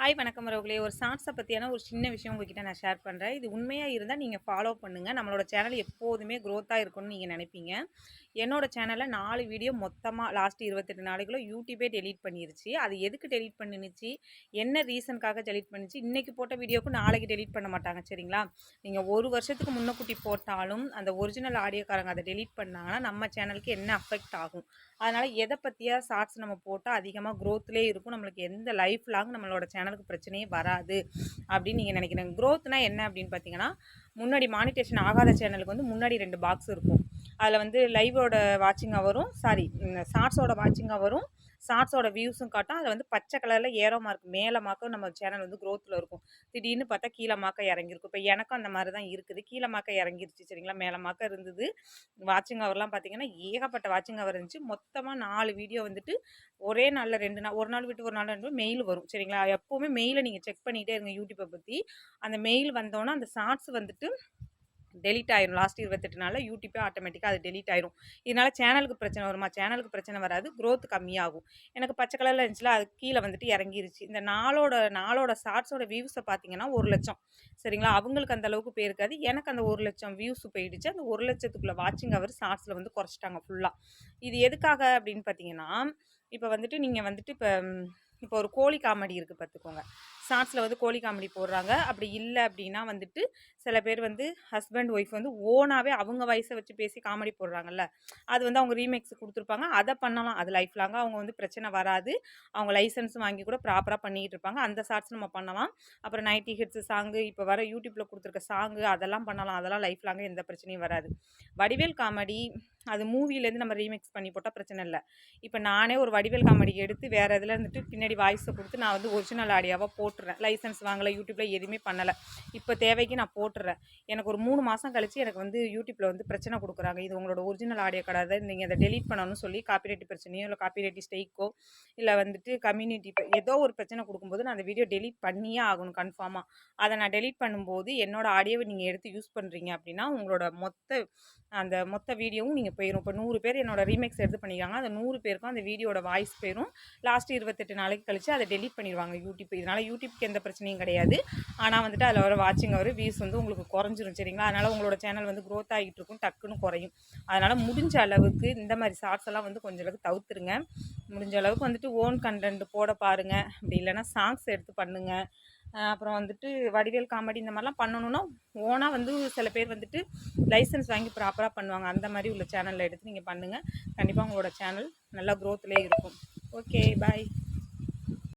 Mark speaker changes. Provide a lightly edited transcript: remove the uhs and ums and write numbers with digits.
Speaker 1: Hi வணக்கம் உறவுகளே. ஒரு ஷார்ட்ஸை பற்றியான ஒரு சின்ன விஷயம் உங்ககிட்ட நான் ஷேர் பண்ணுறேன். இது உண்மையாக இருந்தால் நீங்கள் ஃபாலோ பண்ணுங்கள். நம்மளோட சேனல் எப்போதுமே க்ரோத்தாக இருக்கும்னு நீங்கள் நினைப்பீங்க. என்னோட சேனலில் 4 வீடியோ மொத்தமாக லாஸ்ட் 28 நாளைக்குள்ள யூடியூபே டெலீட் பண்ணிருச்சு. அது எதுக்கு டெலீட் பண்ணினுச்சு, என்ன ரீசனுக்காக டெலீட் பண்ணிச்சு, இன்றைக்கி போட்ட வீடியோக்கு நாளைக்கு டெலீட் பண்ண மாட்டாங்க சரிங்களா. நீங்கள் ஒரு வருஷத்துக்கு முன்னக்கூட்டி போட்டாலும் அந்த ஒரிஜினல் ஆடியோக்காரங்க அதை டெலீட் பண்ணாங்கன்னா நம்ம சேனலுக்கு என்ன அஃபெக்ட் ஆகும். அதனால் எதை பற்றியா ஷார்ட்ஸ் நம்ம போட்டால் அதிகமாக க்ரோத்லேயே இருக்கும், நம்மளுக்கு எந்த லைஃப் லாங் நம்மளோட சேனலுக்கு பிரச்சனையே வராது அப்படின்னு நீங்கள் நினைக்கிறீங்க. க்ரோத்னா என்ன அப்படின்னு பார்த்தீங்கன்னா, முன்னாடி மானிட்டேஷன் ஆகாத சேனலுக்கு வந்து முன்னாடி 2 பாக்ஸ் இருக்கும். அதில் வந்து லைவோட வாட்சிங் வரும், ஷார்ட்ஸோட வாட்சிங் வரும், ஷார்ட்ஸோட வியூஸும் காட்டும். அதில் வந்து பச்சை கலரில் ஏரோ மார்க் மேலே மார்க்கும் நம்ம சேனல் வந்து க்ரோத்தில் இருக்கும். திடீர்னு பார்த்தா கீழே மார்க்க இறங்கியிருக்கும். இப்போ எனக்கும் அந்த மாதிரி தான் இருக்குது. கீழே மார்க்க இறங்கிருச்சு சரிங்களா. மேலே மார்க்க இருந்தது. வாட்சிங் ஹவர்லாம் பார்த்தீங்கன்னா ஏகப்பட்ட வாட்சிங் ஹவர் இருந்துச்சு. மொத்தமாக 4 வீடியோ வந்துட்டு ஒரே நாளில் 2 நாள், ஒரு நாள் விட்டு ஒரு நாள் 2 மெயில் வரும் சரிங்களா. எப்போவுமே மெயிலை நீங்கள் செக் பண்ணிகிட்டே இருங்க யூடியூப்பை பற்றி. அந்த மெயில் வந்தோன்னா அந்த ஷார்ட்ஸ் வந்துட்டு டெலீட் ஆயிரும். லாஸ்ட் 28 நாளில் யூடியூப்பே ஆட்டோமேட்டிக்காக அது டெலீட் ஆயிரும். இதனால் சேனலுக்கு பிரச்சனை வருமா? சேனலுக்கு பிரச்சனை வராது, க்ரோத் கம்மியாகும். எனக்கு பச்சை கலரில் இருந்துச்சுல, அது கீழே வந்துட்டு இறங்கிருச்சு. இந்த நாளோட ஷார்ட்ஸோட வியூஸை பார்த்தீங்கன்னா 1,00,000 சரிங்களா. அவங்களுக்கு அந்த அளவுக்கு போயிருக்காது, எனக்கு அந்த 1,00,000 வியூஸ் போயிடுச்சு. அந்த 1,00,000க்குள்ள வாட்சிங் அவர் ஷார்ட்ஸில் வந்து குறைச்சிட்டாங்க ஃபுல்லாக. இது எதுக்காக அப்படின்னு பார்த்தீங்கன்னா, இப்போ வந்துட்டு நீங்கள் வந்துட்டு இப்போ ஒரு கோழி காமெடி இருக்குது பார்த்துக்கோங்க. ஷார்ட்ஸில் வந்து கோழி காமெடி போடுறாங்க. அப்படி இல்லை அப்படின்னா வந்துட்டு சில பேர் வந்து ஹஸ்பண்ட் ஒய்ஃப் வந்து ஓனாகவே அவங்க வயசை வச்சு பேசி காமெடி போடுறாங்கல்ல, அது வந்து அவங்க ரீமேக்ஸ் கொடுத்துருப்பாங்க. அதை பண்ணலாம், அது லைஃப் லாங்காக அவங்க வந்து பிரச்சனை வராது. அவங்க லைசன்ஸும் வாங்கி கூட ப்ராப்பராக பண்ணிகிட்டு இருப்பாங்க. அந்த ஷார்ட்ஸ் நம்ம பண்ணலாம். அப்புறம் 90 ஹிட்ஸ் சாங்கு, இப்போ வர யூடியூப்பில் கொடுத்துருக்க சாங்கு அதெல்லாம் பண்ணலாம். அதெல்லாம் லைஃப் லாங்காக எந்த பிரச்சனையும் வராது. வடிவேல் காமெடி அது மூவிலேருந்து நம்ம ரீமிக்ஸ் பண்ணி போட்டால் பிரச்சனை இல்லை. இப்போ நானே ஒரு வடிவேல் காமெடி எடுத்து வேறு இதில் இருந்துட்டு பின்னாடி வாய்ஸை கொடுத்து நான் வந்து ஒரிஜினல் ஆடியோவாக போட்டுறேன். லைசன்ஸ் வாங்கலை, யூடியூப்பில் எதுவுமே பண்ணலை. இப்போ தேவைக்கு நான் போட்டுறேன். எனக்கு ஒரு 3 மாதம் கழித்து எனக்கு வந்து யூடியூப்பில் வந்து பிரச்சனை கொடுக்குறாங்க. இது உங்களோட ஒரிஜினல் ஆடியோ கிடையாது, நீங்கள் அதை டெலீட் பண்ணணும்னு சொல்லி காப்பிரைட் பிரச்சனையோ இல்லை காப்பிரைட் ஸ்ட்ரைக்கோ இல்லை வந்துட்டு கம்யூனிட்டி ஏதோ ஒரு பிரச்சனை கொடுக்கும்போது நான் அந்த வீடியோ டெலீட் பண்ணியே ஆகணும் கன்ஃபார்மாக. அதை நான் டெலீட் பண்ணும்போது என்னோட ஆடியோவை நீங்கள் எடுத்து யூஸ் பண்ணுறீங்க அப்படின்னா உங்களோட மொத்த வீடியோவும் நீங்கள் போயிடும். இப்போ 100 பேர் என்னோட ரீமேக்ஸ் எடுத்து பண்ணிக்கிறாங்க, அந்த 100 பேருக்கும் அந்த வீடியோட வாய்ஸ் போயிடும். லாஸ்ட் 28 நாளைக்கு கழித்து அதை டெலீட் பண்ணிடுவாங்க யூடியூப். இதனால் யூடியூப்க்கு எந்த பிரச்சனையும் கிடையாது. ஆனால் வந்துட்டு அதில் வர வாட்சிங் அவர் வியூஸ் வந்து உங்களுக்கு குறைஞ்சிரும் சரிங்களா. அதனால் உங்களோட சேனல் வந்து க்ரோத் ஆகிட்டு இருக்கும், டக்குன்னு குறையும். அதனால் முடிஞ்ச அளவுக்கு இந்த மாதிரி ஷார்ட்ஸ் எல்லாம் வந்து கொஞ்சம் அளவுக்கு தவிர்த்துருங்க. முடிஞ்ச அளவுக்கு வந்துட்டு ஓன் கண்டென்ட் போட பாருங்கள். அப்படி இல்லைன்னா சாங்ஸ் எடுத்து பண்ணுங்கள். அப்புறம் வந்துட்டு வடிவேல் காமெடி இந்த மாதிரிலாம் பண்ணணுன்னா ஓனாக வந்து சில பேர் வந்துட்டு லைசன்ஸ் வாங்கி ப்ராப்பராக பண்ணுவாங்க. அந்த மாதிரி உள்ள சேனலில் எடுத்து நீங்கள் பண்ணுங்கள். கண்டிப்பாக உங்களோட சேனல் நல்லா க்ரோத்லேயே இருக்கும். ஓகே, பாய்.